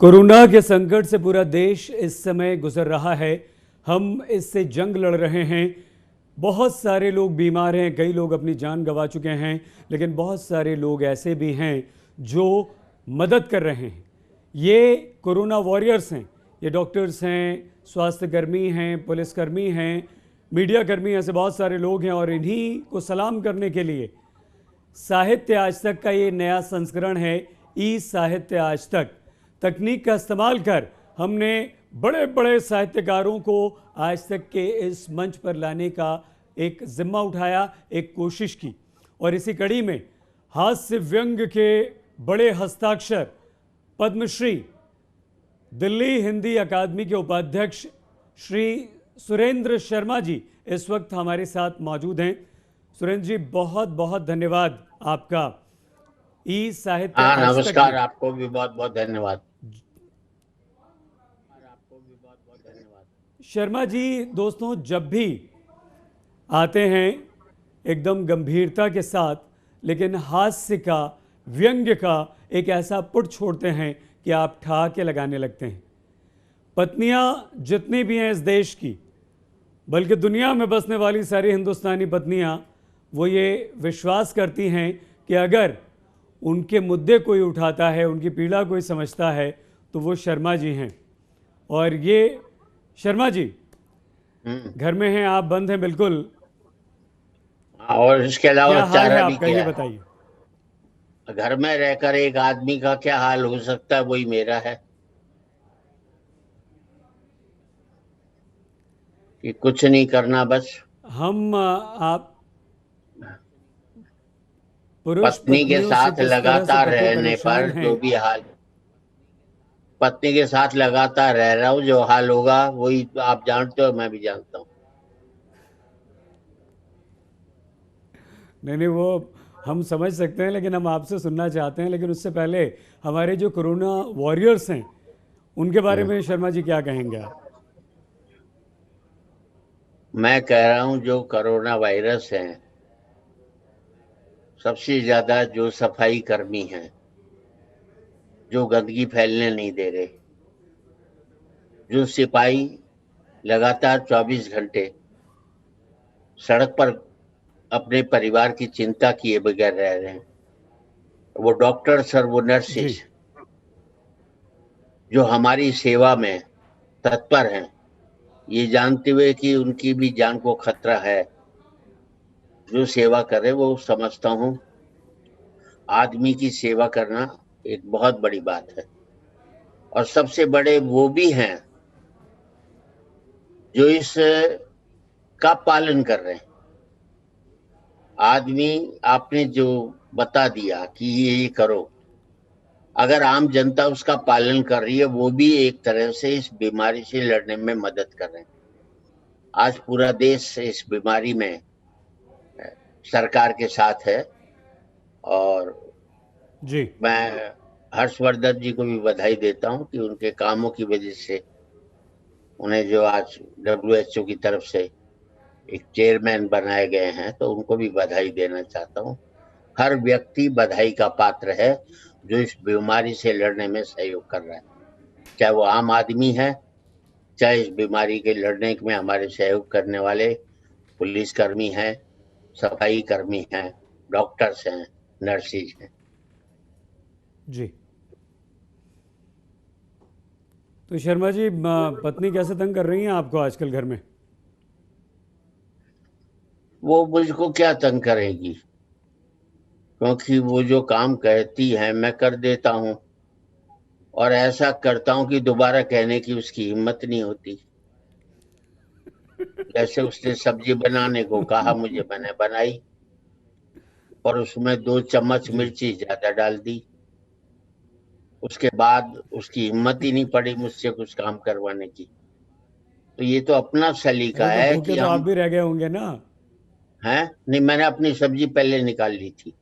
Corona के संकट से पूरा देश इस समय गुजर रहा है। हम इससे जंग लड़ रहे हैं। बहुत सारे लोग बीमार हैं, कई लोग अपनी जान गंवा चुके हैं, लेकिन बहुत सारे लोग ऐसे भी हैं जो मदद कर रहे हैं। ये कोरोना वॉरियर्स हैं, ये डॉक्टर्स हैं, स्वास्थ्यकर्मी हैं, पुलिसकर्मी हैं, मीडिया कर्मी, ऐसे बहुत सारे लोग हैं। और इन्हीं को सलाम करने के लिए साहित्य आज तक का ये नया संस्करण है, ई साहित्य आज तक। तकनीक का इस्तेमाल कर हमने बड़े बड़े साहित्यकारों को आज तक के इस मंच पर लाने का एक जिम्मा उठाया, एक कोशिश की। और इसी कड़ी में हास्य व्यंग के बड़े हस्ताक्षर पद्मश्री, दिल्ली हिंदी अकादमी के उपाध्यक्ष श्री सुरेंद्र शर्मा जी इस वक्त हमारे साथ मौजूद हैं। सुरेंद्र जी, बहुत बहुत धन्यवाद आपका ई साहित्य आज तक नमस्कार। में। आपको भी बहुत बहुत धन्यवाद। शर्मा जी, दोस्तों, जब भी आते हैं एकदम गंभीरता के साथ, लेकिन हास्य का, व्यंग्य का एक ऐसा पुट छोड़ते हैं कि आप ठहाके लगाने लगते हैं। पत्नियां जितनी भी हैं इस देश की, बल्कि दुनिया में बसने वाली सारी हिंदुस्तानी पत्नियां, वो ये विश्वास करती हैं कि अगर उनके मुद्दे कोई उठाता है, उनकी पीड़ा कोई समझता है, तो वो शर्मा जी हैं। और ये शर्मा जी घर में हैं, आप बंद हैं बिल्कुल, और इसके क्या अलावा हाल है चारा भी आपका, ये क्या है? बताइए। घर में रहकर एक आदमी का क्या हाल हो सकता है, वही मेरा है कि कुछ नहीं करना, बस हम आप पुरुष पत्नी के पत्नियों से साथ किस तरह से लगातार पति रहने परेशान पर हैं। जो भी हाल, पत्नी के साथ लगातार रह रहा हूँ, जो हाल होगा वही आप जानते हो, मैं भी जानता हूँ। नहीं नहीं, वो हम समझ सकते हैं, लेकिन हम आपसे सुनना चाहते हैं। लेकिन उससे पहले हमारे जो कोरोना वॉरियर्स हैं उनके बारे में शर्मा जी क्या कहेंगे आप? मैं कह रहा हूँ जो कोरोना वायरस है, सबसे ज्यादा जो सफाई कर्मी हैं, जो गंदगी फैलने नहीं दे रहे, जो सिपाही लगातार 24 घंटे सड़क पर अपने परिवार की चिंता किए बगैर रह रहे हैं, वो डॉक्टर्स और वो जी नर्सेज जो हमारी सेवा में तत्पर हैं, ये जानते हुए कि उनकी भी जान को खतरा है, जो सेवा करे, वो समझता हूँ आदमी की सेवा करना एक बहुत बड़ी बात है। और सबसे बड़े वो भी हैं जो इस का पालन कर रहे हैं। आदमी, आपने जो बता दिया कि ये करो, अगर आम जनता उसका पालन कर रही है, वो भी एक तरह से इस बीमारी से लड़ने में मदद कर रहे हैं। आज पूरा देश इस बीमारी में सरकार के साथ है, और जी मैं हर्षवर्धन जी को भी बधाई देता हूं कि उनके कामों की वजह से उन्हें जो आज WHO की तरफ से एक चेयरमैन बनाए गए हैं, तो उनको भी बधाई देना चाहता हूं। हर व्यक्ति बधाई का पात्र है जो इस बीमारी से लड़ने में सहयोग कर रहा है, चाहे वो आम आदमी है, चाहे इस बीमारी के लड़ने में हमारे सहयोग करने वाले पुलिसकर्मी हैं, सफाई कर्मी हैं, डॉक्टर्स हैं, नर्सिस हैं। जी। तो शर्मा जी, पत्नी कैसे तंग कर रही हैं आपको आजकल घर में? वो मुझको क्या तंग करेगी, क्योंकि वो जो काम कहती है मैं कर देता हूँ, और ऐसा करता हूँ कि दोबारा कहने की उसकी हिम्मत नहीं होती। जैसे उसने सब्जी बनाने को कहा मुझे, मैंने बनाई, और उसमें 2 चम्मच जी। मिर्ची ज्यादा डाल दी। उसके बाद उसकी हिम्मत ही नहीं पड़ी मुझसे कुछ काम करवाने की। तो ये तो अपना सलीका अरे तो है भूखे कि तो आप हम भी रह गए होंगे ना। हैं। नहीं, मैंने अपनी सब्जी पहले निकाल ली थी।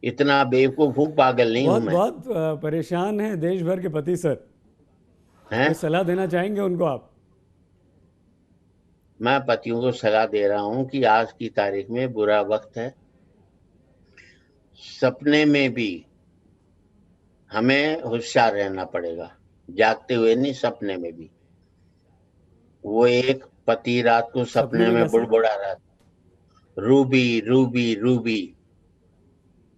इतना बेवकूफ हूं, पागल नहीं हूं बहुत मैं। बहुत परेशान हैं देश भर के पति सर। हैं। कोई सलाह देना चाहेंगे उनको आप? मैं पतियों को सलाह दे रहा हूं कि आज की तारीख में बुरा वक्त है, सपने में भी हमें होशियार रहना पड़ेगा, जागते हुए नहीं, सपने में भी। वो एक पति रात को सपने सपने में में कैसे? बुड़बुड़ा रहा था, रूबी रूबी रूबी।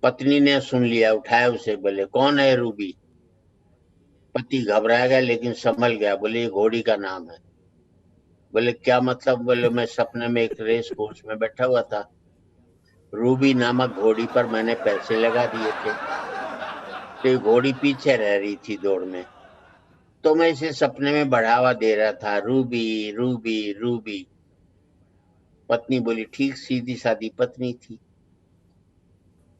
पत्नी ने सुन लिया, उठाया उसे, बोले कौन है रूबी? पति घबरा गया लेकिन संभल गया, बोले ये घोड़ी का नाम है। बोले क्या मतलब? बोले मैं सपने में एक रेस कोर्स में बैठा हुआ था, रूबी नामक घोड़ी पर मैंने पैसे लगा दिए थे, तो ये घोड़ी पीछे रह रही थी दौड़ में, तो मैं इसे सपने में बढ़ावा दे रहा था, रूबी रूबी रूबी। पत्नी बोली ठीक, सीधी सादी पत्नी थी।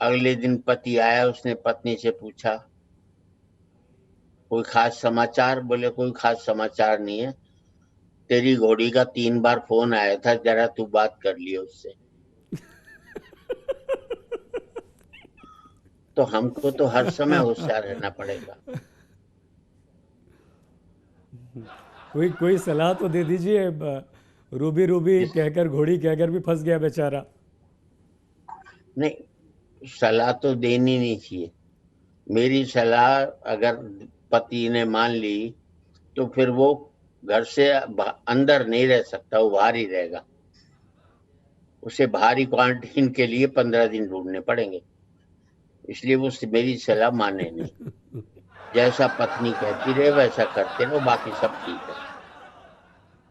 अगले दिन पति आया, उसने पत्नी से पूछा कोई खास समाचार? बोले कोई खास समाचार नहीं है, तेरी घोड़ी का 3 बार फोन आया था, जरा तू बात कर लियो उससे। तो हमको तो हर समय होशियार रहना पड़ेगा। कोई कोई सलाह तो दे दीजिए। रूबी रूबी जिस कहकर, घोड़ी कहकर भी फंस गया बेचारा। नहीं, सलाह तो देनी नहीं चाहिए। मेरी सलाह अगर पति ने मान ली तो फिर वो घर से अंदर नहीं रह सकता, वो बाहर ही रहेगा। उसे बाहरी क्वारंटीन के लिए 15 दिन ढूंढने पड़ेंगे, इसलिए वो मेरी सलाह माने नहीं। जैसा पत्नी कहती रहे वैसा करते रहो, बाकी सब ठीक है।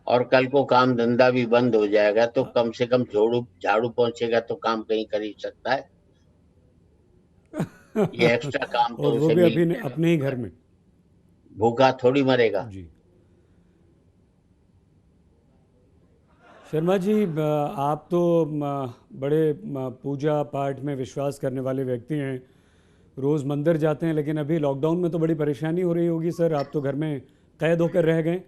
और कल को काम धंधा भी बंद हो जाएगा तो कम से कम झाड़ू झाड़ू पहुंचेगा तो काम कहीं कर ही सकता है। ये एक्स्ट्रा काम और तो वो उसे भी मिल अपने जाएगा, अपने ही घर में। भूखा थोड़ी मरेगा। जी। शर्मा जी, आप तो बड़े पूजा पाठ में विश्वास करने वाले व्यक्ति हैं, रोज़ मंदिर जाते हैं, लेकिन अभी लॉकडाउन में तो बड़ी परेशानी हो रही होगी सर, आप तो घर में कैद होकर रह गए।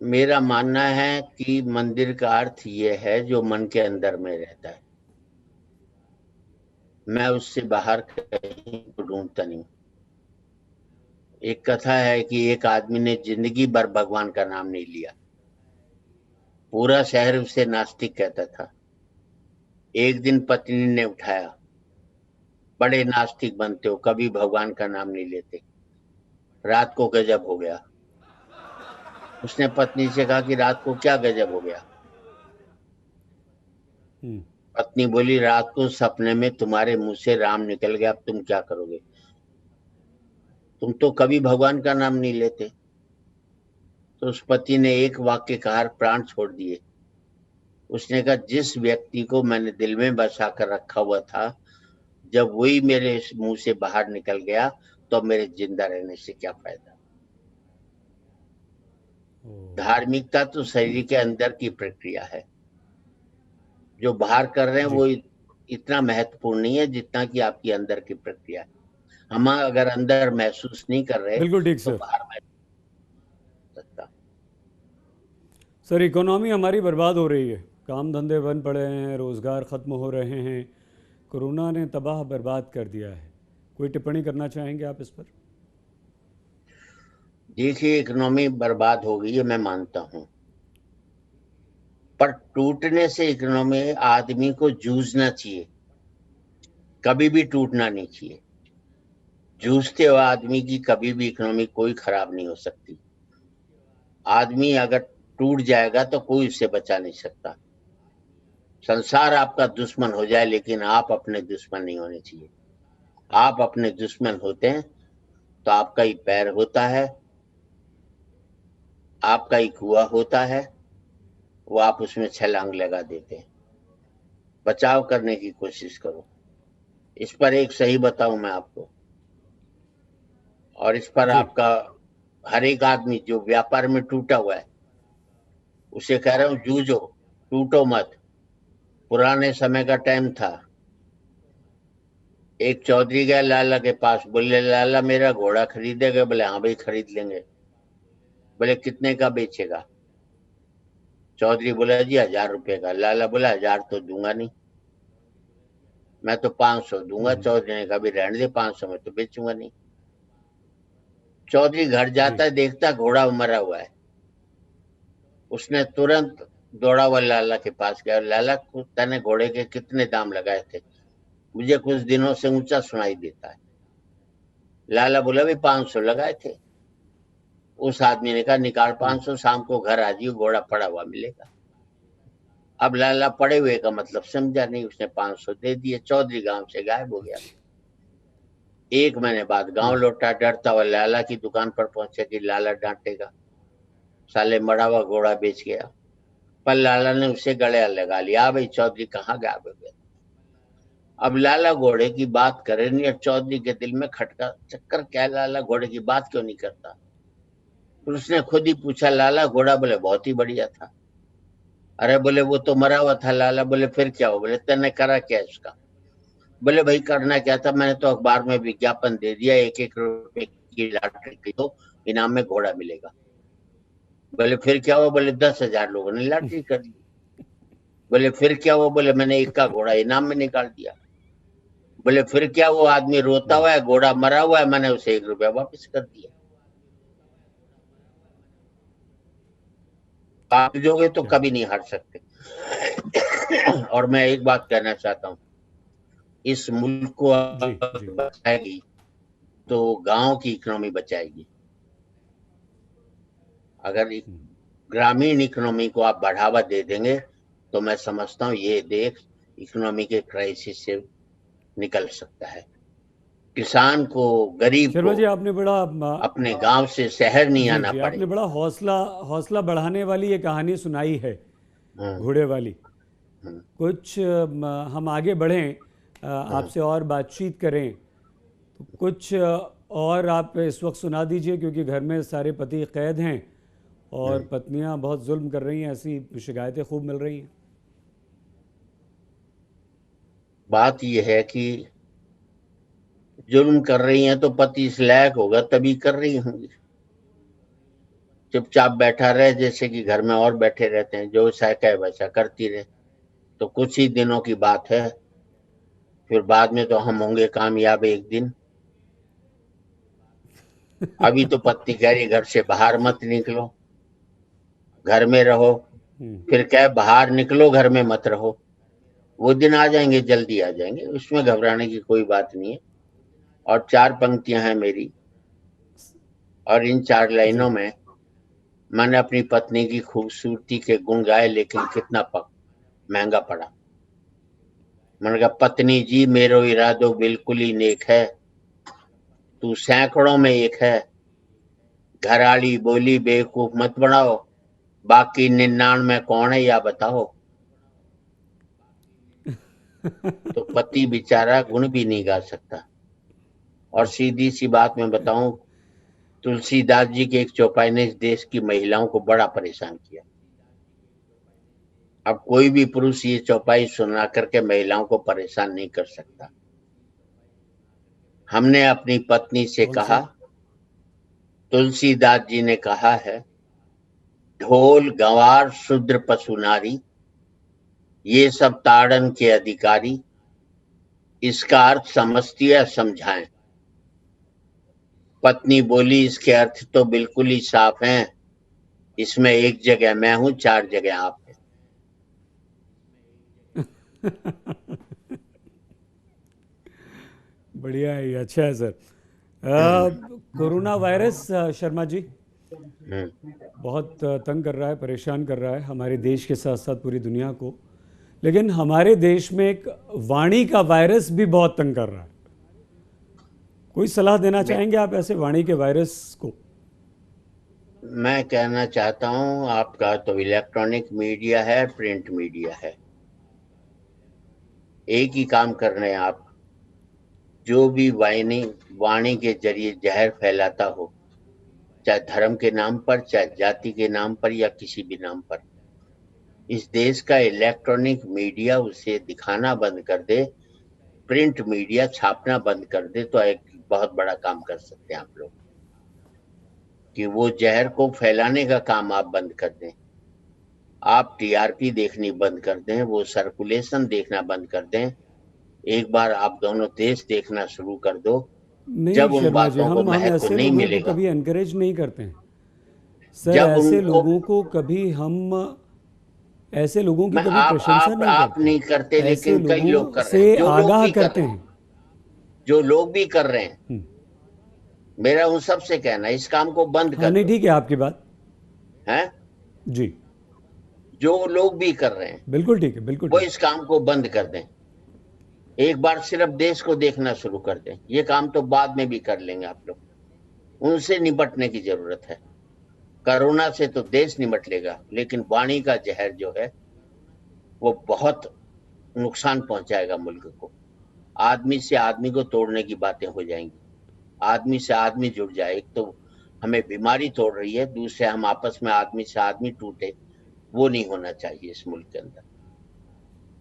मेरा मानना है कि मंदिर का अर्थ ये है जो मन के अंदर में रहता है, मैं उससे बाहर कहीं को ढूंढता नहीं। एक कथा है कि एक आदमी ने जिंदगी भर भगवान का नाम नहीं लिया, पूरा शहर उसे नास्तिक कहता था। एक दिन पत्नी ने उठाया, बड़े नास्तिक बनते हो, कभी भगवान का नाम नहीं लेते, रात को गजब हो गया। उसने पत्नी से कहा कि रात को क्या गजब हो गया? हम्म। पत्नी बोली रात को सपने में तुम्हारे मुंह से राम निकल गया, अब तुम क्या करोगे? तुम तो कभी भगवान का नाम नहीं लेते। तो उस पति ने एक वाक्य कहा, प्राण छोड़ दिए। उसने कहा जिस व्यक्ति को मैंने दिल में बसा कर रखा हुआ था, जब वही मेरे मुंह से बाहर निकल गया तो मेरे जिंदा रहने से क्या फायदा? ओ, धार्मिकता तो शरीर के अंदर की प्रक्रिया है, जो बाहर कर रहे हैं जी। वो इतना महत्वपूर्ण नहीं है जितना कि आपकी अंदर की प्रक्रिया है। हम अगर अंदर महसूस नहीं कर रहे बिल्कुल ठीक तो सर। बाहर महसूस कर सकता। सर, इकोनॉमी हमारी बर्बाद हो रही है, काम धंधे बंद पड़े हैं, रोज़गार ख़त्म हो रहे हैं, कोरोना ने तबाह बर्बाद कर दिया है। कोई टिप्पणी करना चाहेंगे आप इस पर? देखिए, इकोनॉमी बर्बाद हो गई है, मैं मानता हूं, पर टूटने से इकोनॉमी, आदमी को जूझना चाहिए, कभी भी टूटना नहीं चाहिए। जूझते हुए आदमी की कभी भी इकोनॉमी कोई खराब नहीं हो सकती। आदमी अगर टूट जाएगा तो कोई उससे बचा नहीं सकता। संसार आपका दुश्मन हो जाए लेकिन आप अपने दुश्मन नहीं होने चाहिए। आप अपने दुश्मन होते हैं तो आपका ही पैर होता है, आपका ही कुआ होता है, वो आप उसमें छलांग लगा देते हैं। बचाव करने की कोशिश करो। इस पर एक सही बताऊं मैं आपको, और इस पर जी। आपका हर एक आदमी जो व्यापार में टूटा हुआ है उसे कह रहा हूं जूझो, टूटो मत। पुराने समय का टाइम था, एक चौधरी गया लाला के पास, बोले लाला मेरा घोड़ा खरीदेगा? बोले हाँ भाई खरीद लेंगे। बोले कितने का बेचेगा? चौधरी बोला जी 1000 रुपए का। लाला बोला 1000 तो दूंगा नहीं, मैं तो 500 दूंगा। हम्म। चौधरी ने कहा भी रहने दे, 500 में तो बेचूंगा नहीं। चौधरी घर जी। जाता है, देखता घोड़ा मरा हुआ है। उसने तुरंत दौड़ा हुआ लाला के पास गया, लाला तने घोड़े के कितने दाम लगाए थे, मुझे कुछ दिनों से ऊंचा सुनाई देता है। लाला बोला भाई 500 लगाए थे। उस आदमी ने कहा निकाल 500, शाम को घर आ जाइए, घोड़ा पड़ा हुआ मिलेगा। अब लाला पड़े हुए का मतलब समझा नहीं, उसने 500 दे दिए, चौधरी गांव से गायब हो गया। एक महीने बाद गांव लौटा, डरता हुआ लाला की दुकान पर पहुंचे कि लाला डांटेगा, साले मरा हुआ घोड़ा बेच गया। पर लाला ने उसे गले लगा लिया, भाई चौधरी कहाँ गायब हो गया। अब लाला घोड़े की बात करे नहीं, और चौधरी के दिल में खटका, चक्कर क्या, लाला घोड़े की बात क्यों नहीं करता। फिर उसने खुद ही पूछा, लाला घोड़ा? बोले बहुत ही बढ़िया था। अरे बोले वो तो मरा हुआ था। लाला बोले फिर क्या हो? बोले तेने करा क्या इसका? बोले भाई करना क्या था, मैंने तो अखबार में विज्ञापन दे दिया, 1-1 रुपए की लॉटरी की तो इनाम में घोड़ा मिलेगा। बोले फिर क्या हुआ? बोले 10,000 लोगों ने लॉटरी कर ली। बोले फिर क्या हुआ? बोले मैंने एक का घोड़ा इनाम में निकाल दिया। बोले फिर क्या, वो आदमी रोता हुआ है, घोड़ा मरा हुआ है, मैंने उसे 1 रुपया वापस कर दिया। आप जोगे तो क्या? कभी नहीं हार सकते। और मैं एक बात कहना चाहता हूँ, इस मुल्क को जी जी। बचाएगी तो गांव की इकोनॉमी बचाएगी। अगर ग्रामीण इकोनॉमी को आप बढ़ावा दे देंगे तो मैं समझता हूँ ये देश इकोनॉमी के क्राइसिस से निकल सकता है। किसान को, गरीब शर्मा को जी, आपने बड़ा अपने गांव से शहर नहीं जी आना जी, पड़े। आपने बड़ा हौसला हौसला बढ़ाने वाली ये कहानी सुनाई है, हम्म, घोड़े वाली। हम्म, कुछ हम आगे बढ़ें, हम्म, आपसे और बातचीत करें, तो कुछ और आप इस वक्त सुना दीजिए, क्योंकि घर में सारे पति कैद हैं और हम्म। पत्नियां बहुत जुल्म कर रही हैं, ऐसी शिकायतें खूब मिल रही हैं। बात यह है कि जुल्म कर रही हैं तो पति इस लायक होगा तभी कर रही होंगी। चुपचाप बैठा रहे जैसे कि घर में और बैठे रहते हैं, जो सा कहे वैसा करती रहे, तो कुछ ही दिनों की बात है, फिर बाद में तो हम होंगे कामयाब एक दिन। अभी तो पत्नी कह रही घर से बाहर मत निकलो, घर में रहो, फिर कहे बाहर निकलो घर में मत रहो। वो दिन आ जाएंगे, जल्दी आ जाएंगे, उसमें घबराने की कोई बात नहीं है। और 4 पंक्तियां हैं मेरी, और इन 4 लाइनों जी। में मैंने अपनी पत्नी की खूबसूरती के गुण गाए, लेकिन कितना महंगा पड़ा। मैंने कहा पत्नी जी मेरो इरादो बिल्कुल ही नेक है, तू सैकड़ों में एक है, घराड़ी बोली बेवकूफ मत बनाओ, बाकी 99 कौन है या बताओ। तो पति बेचारा गुण भी नहीं गा सकता। और सीधी सी बात मैं बताऊं, तुलसीदास जी के एक चौपाई ने इस देश की महिलाओं को बड़ा परेशान किया। अब कोई भी पुरुष ये चौपाई सुना करके महिलाओं को परेशान नहीं कर सकता। हमने अपनी पत्नी से कौन कहा, सा? तुलसीदास जी ने कहा है, ढोल गंवार शूद्र पशु नारी, ये सब ताड़न के अधिकारी, इसका अर्थ समझती है समझाएं। पत्नी बोली इसके अर्थ तो बिल्कुल ही साफ हैं, इसमें एक जगह मैं हूं, 4 जगह आप हैं। बढ़िया है ये, अच्छा है sir. Corona virus Sharma ji हम्म। बहुत तंग कर रहा है, परेशान कर रहा है हमारे देश के साथ साथ पूरी दुनिया को। लेकिन हमारे देश में एक वाणी का वायरस भी बहुत तंग कर रहा है। कोई सलाह देना चाहेंगे आप ऐसे वाणी के वायरस को? मैं कहना चाहता हूं, आपका तो इलेक्ट्रॉनिक मीडिया है, प्रिंट मीडिया है, एक ही काम कर रहे हैं आप। जो भी वाणी वाणी के जरिए जहर फैलाता हो, चाहे धर्म के नाम पर, चाहे जाति के नाम पर, या किसी भी नाम पर, इस देश का इलेक्ट्रॉनिक मीडिया उसे दिखाना बंद कर दे, प्रिंट मीडिया छापना बंद कर दे, तो एक बहुत बड़ा काम कर सकते हैं आप लोग, कि वो जहर को फैलाने का काम आप बंद कर दें। आप टीआरपी देखनी बंद कर दें, वो सर्कुलेशन देखना बंद कर दें। एक बार आप दोनों देश देखना शुरू कर दो, नहीं जब उन शर्मा जी, बातों को हम महत्व ऐसे नहीं लोगों को मिलेगा, कभी एनकरेज नहीं करते हैं सर। जब ऐसे उनको लोगों को कभी हम ऐसे लोगों की मैं कभी प्रशंसा नहीं आप करते, नहीं करते, ऐसे लेकिन कई लोग लोगों कर रहे हैं, से जो लोग आगाह भी कर करते रहे हैं, हैं। जो लोग भी कर रहे हैं। हम्म। मेरा उन सबसे कहना है, इस काम को बंद हाँ कर नहीं, दो। ठीक है आपकी बात। हैं? जी जो लोग भी कर रहे हैं बिल्कुल ठीक है, बिल्कुल वो ठीक। इस काम को बंद कर दें। एक बार सिर्फ देश को देखना शुरू कर दें। ये काम तो बाद में भी कर लेंगे आप लोग। उनसे निपटने की जरूरत है। कोरोना से तो देश निपट लेगा, लेकिन वाणी का जहर जो है वो बहुत नुकसान पहुंचाएगा मुल्क को। आदमी से आदमी को तोड़ने की बातें हो जाएंगी। आदमी से आदमी जुड़ जाए। एक तो हमें बीमारी तोड़ रही है, दूसरे हम आपस में आदमी से आदमी टूटे। वो नहीं होना चाहिए इस मुल्क के अंदर।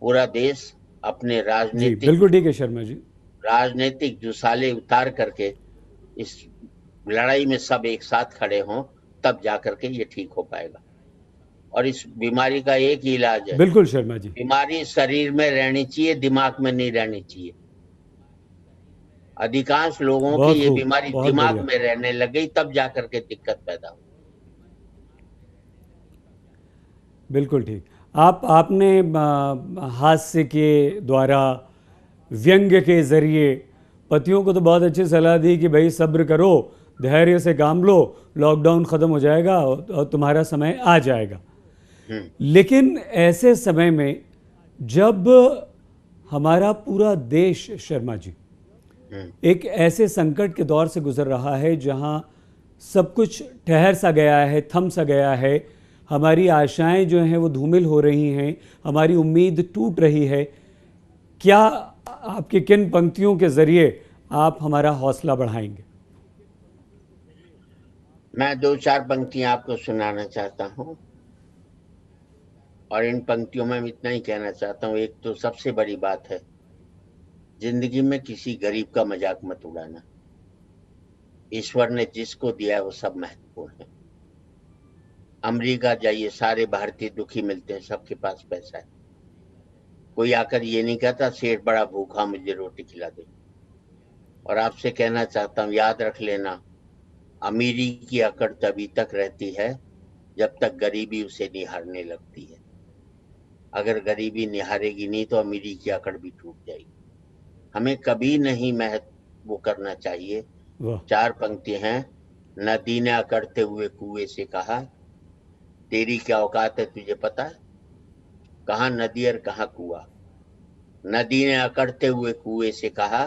पूरा देश अपने जी राजनीतिक बिल्कुल ठीक है शर्मा जी। राजनीतिक जुसाले उतार करके इस लड़ाई में सब एक साथ खड़े हों, तब जाकर के ये ठीक हो पाएगा। और इस बीमारी का एक ही इलाज है। बिल्कुल शर्मा जी। बीमारी शरीर में रहनी चाहिए, दिमाग में नहीं रहनी चाहिए। अधिकांश लोगों की बहुत ये खूब, बीमारी बहुत दिमाग बढ़िया। में रहने लग गई, तब जाकर के दिक्कत पैदा हुई। बिल्कुल ठीक। आपने हास्य के द्वारा, व्यंग्य के ज़रिए पतियों को तो बहुत अच्छी सलाह दी कि भाई सब्र करो, धैर्य से काम लो, लॉकडाउन ख़त्म हो जाएगा और तुम्हारा समय आ जाएगा। हम्म। लेकिन ऐसे समय में जब हमारा पूरा देश शर्मा जी हम्म। एक ऐसे संकट के दौर से गुजर रहा है जहां सब कुछ ठहर सा गया है, थम सा गया है, हमारी आशाएं जो हैं वो धूमिल हो रही हैं, हमारी उम्मीद टूट रही है, क्या आपकी किन पंक्तियों के जरिए आप हमारा हौसला बढ़ाएंगे? मैं दो चार पंक्तियां आपको सुनाना चाहता हूं। और इन पंक्तियों में मैं इतना ही कहना चाहता हूं। एक तो सबसे बड़ी बात है, जिंदगी में किसी गरीब का मजाक मत उड़ाना। ईश्वर ने जिसको दिया है वो सब महत्वपूर्ण है। अमेरिका जाइए, सारे भारतीय दुखी मिलते हैं, सबके पास पैसा है। कोई आकर ये नहीं कहता सेठ बड़ा भूखा, मुझे रोटी खिला दे। और आपसे कहना चाहता हूं, याद रख लेना, अमीरी की अकड़ तभी तक रहती है जब तक गरीबी उसे निहारने लगती है। अगर गरीबी निहारेगी नहीं तो अमीरी की अकड़ भी टूट जाएगी। हमें कभी नहीं महत्व वो करना चाहिए। वाह। चार पंक्ति हैं। नदी ने अकड़ते हुए कुएं से कहा, तेरी क्या औकात है तुझे पता है? कहाँ नदी और कहाँ कुआं। नदी ने अकड़ते हुए कुएं से कहा,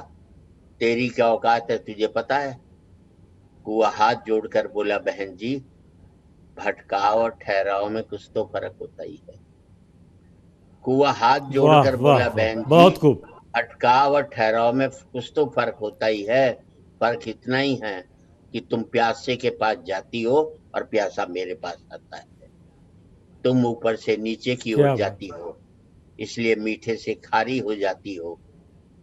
तेरी क्या औकात है तुझे पता है? कुआं हाथ जोड़कर बोला, बहन जी, भटकाव और ठहराव में कुछ तो फर्क होता ही है। कुआं हाथ वाह जोड़कर वाह बोला, वाह, बहन जी, बहुत खूब। भटकाव और ठहराव में कुछ तो फर्क होता ही है। फर्क इतना ही है कि तुम प्यासे के पास जाती हो और प्यासा मेरे पास आता है। तुम ऊपर से नीचे की ओर क्या बात। जाती हो, इसलिए मीठे से खारी हो जाती हो।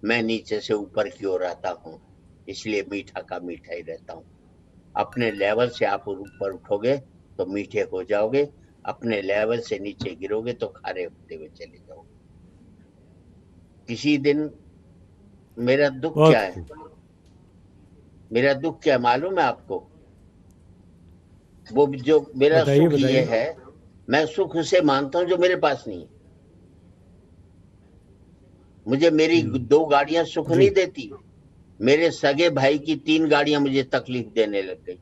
मैं नीचे से ऊपर की ओर आता हूँ, इसलिए मीठा का मीठा ही रहता हूँ। अपने लेवल से आप ऊपर उठोगे तो मीठे हो जाओगे, अपने लेवल से नीचे गिरोगे तो खारे होते हुए चले जाओगे। किसी दिन मेरा दुख क्या बहुत है? खूब। मेरा दुख क्या मालूम है आपको? वो जो मेरा बताइए सुख ये बताइए। है, मैं सुख उसे मानता हूं जो मेरे पास नहीं है। मुझे मेरी दो गाड़ियां सुख जी नहीं देती। मेरे सगे भाई की 3 गाड़ियां मुझे तकलीफ देने लग गई।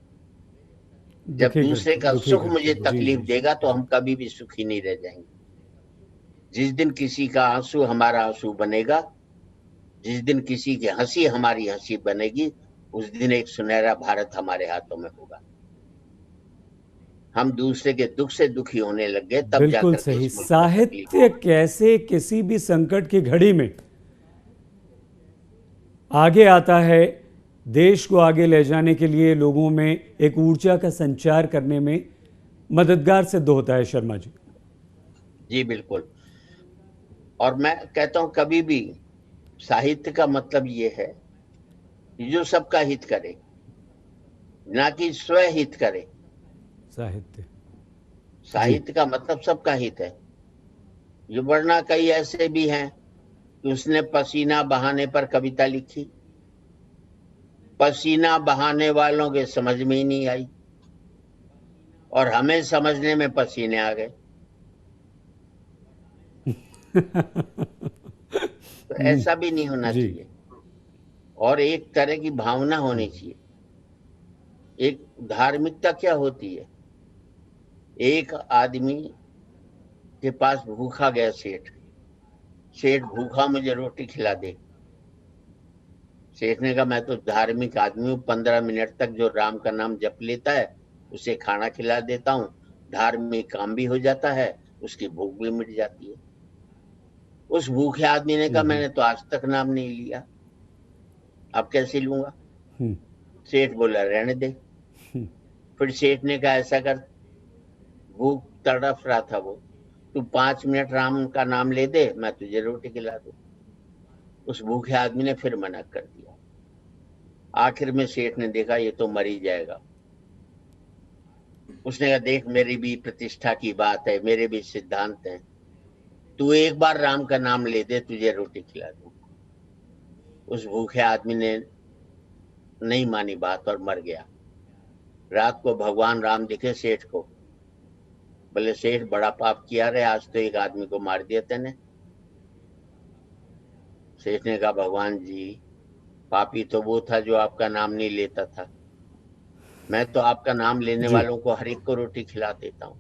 जब दुखी दूसरे करती, का दुखी सुख करती मुझे है। जी तकलीफ जी जी। देगा तो हम कभी भी सुखी नहीं रह जाएंगे। जिस दिन किसी का आंसू हमारा आंसू बनेगा, जिस दिन किसी की हंसी हमारी हंसी बनेगी, उस दिन एक सुनहरा भारत हमारे हाथों में होगा। हम दूसरे के दुख से दुखी होने लग गए, तब बिल्कुल जाकर के सही। इस मुल्क में तकलीफ साहित्य होगी। कैसे किसी भी संकट की घड़ी में आगे आता है, देश को आगे ले जाने के लिए लोगों में एक ऊर्जा का संचार करने में मददगार सिद्ध होता है शर्मा जी। जी बिल्कुल। और मैं कहता हूं, कभी भी साहित्य का मतलब ये है कि जो सबका हित करे, ना कि स्वहित करे। साहित्य। जी साहित्य का मतलब सबका हित है। जो वरना कई ऐसे भी हैं कि उसने पसीना बहाने पर कविता लिखी, पसीना बहाने वालों के समझ में ही नहीं आई और हमें समझने में पसीने आ गए। तो ऐसा भी नहीं होना जी। चाहिए। और एक तरह की भावना होनी चाहिए। एक धार्मिकता क्या होती है? एक आदमी के पास भूखा गया सेठ, सेठ भूखा मुझे रोटी खिला दे। सेठ ने कहा मैं तो धार्मिक आदमी हूँ, 15 मिनट तक जो राम का नाम जप लेता है उसे खाना खिला देता हूँ, धार्मिक काम भी हो जाता है, उसकी भूख भी मिट जाती है। उस भूखे आदमी ने कहा मैंने तो आज तक नाम नहीं लिया, अब कैसे लूंगा? हम्म, सेठ बोला रहने दे। फिर सेठ ने कहा ऐसा कर, भूख तड़फ रहा था वो, तू 5 मिनट राम का नाम ले दे, मैं तुझे रोटी खिला दूं। उस भूखे आदमी ने फिर मना कर दिया। आखिर में सेठ ने देखा ये तो मर ही जाएगा। उसने कहा देख मेरी भी प्रतिष्ठा की बात है, मेरे भी सिद्धांत हैं, तू एक बार राम का नाम ले दे, तुझे रोटी खिला दूं। उस भूखे आदमी ने नहीं मानी बात और मर गया। रात को भगवान राम दिखे सेठ को, बोले सेठ बड़ा पाप किया रे, आज तो एक आदमी को मार दिया तेने। सेठ ने कहा भगवान जी, पापी तो वो था जो आपका नाम नहीं लेता था, मैं तो आपका नाम लेने जी। वालों को हर एक को रोटी खिला देता हूँ,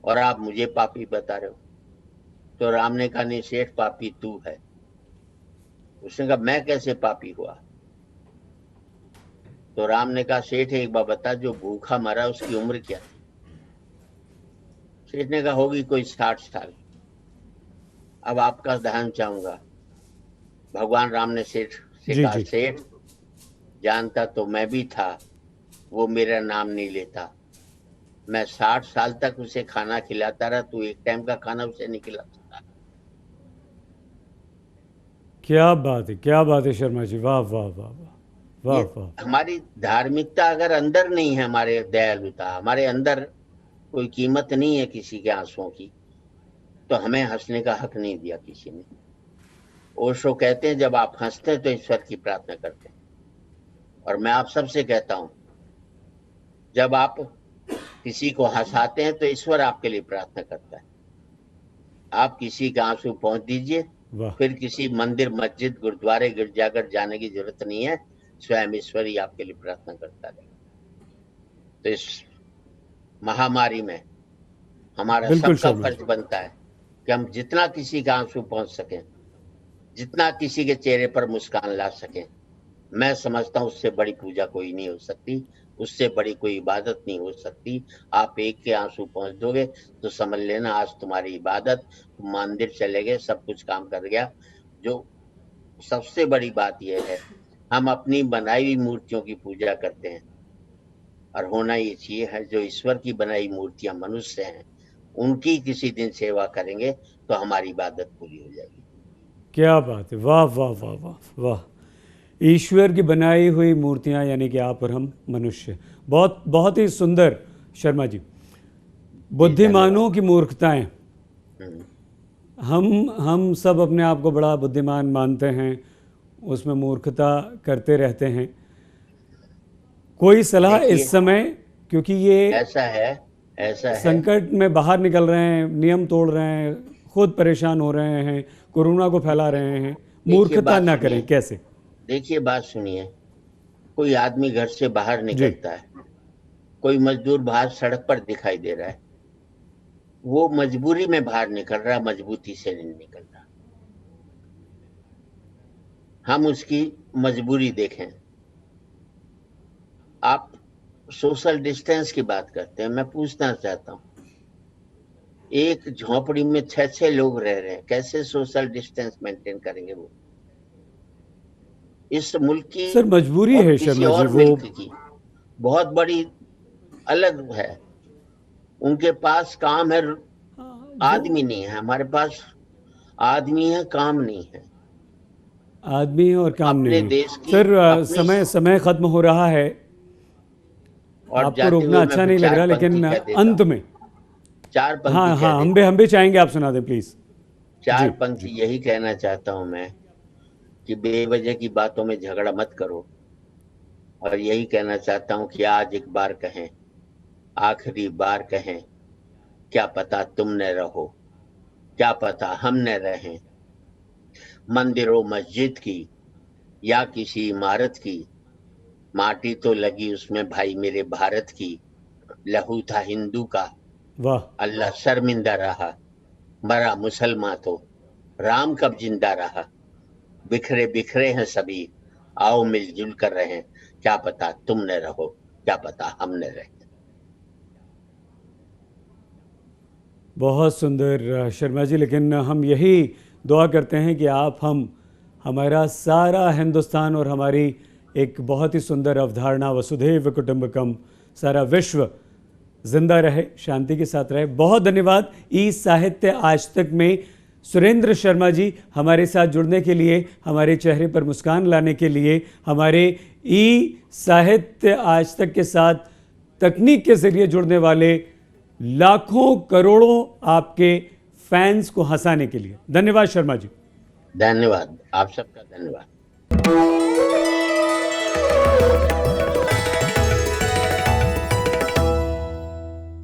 और आप मुझे पापी बता रहे हो। तो राम ने कहा नहीं सेठ, पापी तू है। उसने कहा मैं कैसे पापी हुआ? तो राम ने कहा सेठ एक बार बता, जो भूखा मरा उसकी उम्र क्या थी? सेठ ने कहा होगी कोई 60 साल। अब आपका ध्यान चाहूंगा। भगवान राम ने सेठ से जी। कहा जी। सेठ, जानता तो मैं भी था वो मेरा नाम नहीं लेता, मैं 60 साल तक उसे खाना खिलाता रहा, तू एक टाइम का खाना उसे नहीं खिला सकता। क्या बात है, क्या बात है शर्मा जी, वाह वाह वाह वाह, वाह ये वाह। हमारी धार्मिकता अगर अंदर नहीं है, हमारे दयालुता हमारे अंदर, कोई कीमत नहीं है किसी के आंसुओं की, तो हमें हंसने का हक नहीं दिया किसी ने। ओशो कहते हैं जब आप हंसते हैं तो ईश्वर की प्रार्थना करते हैं। और मैं आप सबसे कहता हूं, जब आप किसी को हंसाते हैं तो ईश्वर आपके लिए प्रार्थना करता है। आप किसी के आंसू पहुंच दीजिए, वाह। फिर किसी मंदिर मस्जिद गुरुद्वारे गिरजाघर जाने की जरूरत नहीं है, स्वयं ईश्वर ही आपके लिए प्रार्थना करता रहेगा। तो इस महामारी में हमारा बिल्कुल सबका शर्मा फर्ज जी। बनता है कि हम जितना किसी का आंसू पहुंच सके, जितना किसी के चेहरे पर मुस्कान ला सके, मैं समझता हूं उससे बड़ी पूजा कोई नहीं हो सकती, उससे बड़ी कोई इबादत नहीं हो सकती। आप एक के आंसू पहुंच दोगे तो समझ लेना आज तुम्हारी इबादत, तुम मंदिर चले गए, सब कुछ काम कर गया। जो सबसे बड़ी बात यह है, हम अपनी बनाई हुई मूर्तियों की पूजा करते हैं, और होना ये चाहिए है जो ईश्वर की बनाई मूर्तियां मनुष्य हैं उनकी किसी दिन सेवा करेंगे तो हमारी इबादत पूरी हो जाएगी। क्या बात है, वाह वाह वाह वाह वाह। ईश्वर की बनाई हुई मूर्तियां यानी कि आप और हम मनुष्य, बहुत बहुत ही सुंदर शर्मा जी। जी धन्यवाद। बुद्धिमानों की मूर्खताएं, हम्म, हम सब अपने आप को बड़ा बुद्धिमान मानते हैं, उसमें मूर्खता करते रहते हैं। कोई सलाह देखिए इस समय, क्योंकि ये ऐसा है, ऐसा है। संकट में बाहर निकल रहे हैं, नियम तोड़ रहे हैं, खुद परेशान हो रहे हैं, कोरोना को फैला रहे हैं, देखिए मूर्खता बात ना सुनिए, करें कैसे? देखिए बात सुनिए। कोई आदमी घर से बाहर जी। निकलता है, कोई मजदूर बाहर सड़क पर दिखाई दे रहा है, वो मजबूरी में बाहर निकल रहा है, मजबूती से नहीं निकल रहा। हम उसकी मजबूरी देखें। आप सोशल डिस्टेंस की बात करते हैं, मैं पूछना चाहता हूं, एक झोपड़ी में 6-6 लोग रह रहे हैं, कैसे सोशल डिस्टेंस मेंटेन करेंगे वो? इस मुल्क की सर मजबूरी और है किसी शर्मा जी, और वो मुल्क की बहुत बड़ी अलग है। उनके पास काम है, वो आदमी नहीं है। हमारे पास आदमी है, काम नहीं है। आदमी है और काम अपने नहीं है। देश की सर अपनी, समय समय ख़त्म हो रहा है, और आपको जाते रोकना हुए मैं अच्छा फिर नहीं लग चार रहा, पंक्ति लेकिन कह देता अंत हूँ, में, चार पंक्ति हाँ कह हाँ, देता हूँ। हम भी चाहेंगे आप सुना दें प्लीज़। चार जी। पंक्ति जी। यही कहना चाहता हूं मैं कि बेवजह की बातों में झगड़ा मत करो, और यही कहना चाहता हूं कि आज एक बार कहें, आखिरी बार कहें, क्या पता तुम न रहो, क्या पता हम न रहें। मंदिरों मस्जिद की या किसी इमारत की, माटी तो लगी उसमें भाई मेरे भारत की। लहू था हिंदू का, वाह। अल्लाह शर्मिंदा रहा। मरा मुसलमान तो राम कब जिंदा रहा। बिखरे बिखरे हैं सभी, आओ मिलजुल कर रहें। क्या पता तुम न रहो, क्या पता हम न रहें। बहुत सुंदर शर्मा जी, लेकिन हम यही दुआ करते हैं कि आप हमारा सारा हिंदुस्तान और हमारी एक बहुत ही सुंदर अवधारणा वसुधैव कुटुंबकम, सारा विश्व जिंदा रहे, शांति के साथ रहे। बहुत धन्यवाद ई साहित्य आज तक में सुरेंद्र शर्मा जी हमारे साथ जुड़ने के लिए, हमारे चेहरे पर मुस्कान लाने के लिए, हमारे ई साहित्य आज तक के साथ तकनीक के जरिए जुड़ने वाले लाखों करोड़ों आपके फैंस को हंसाने के लिए। धन्यवाद शर्मा जी। धन्यवाद, आप सबका धन्यवाद।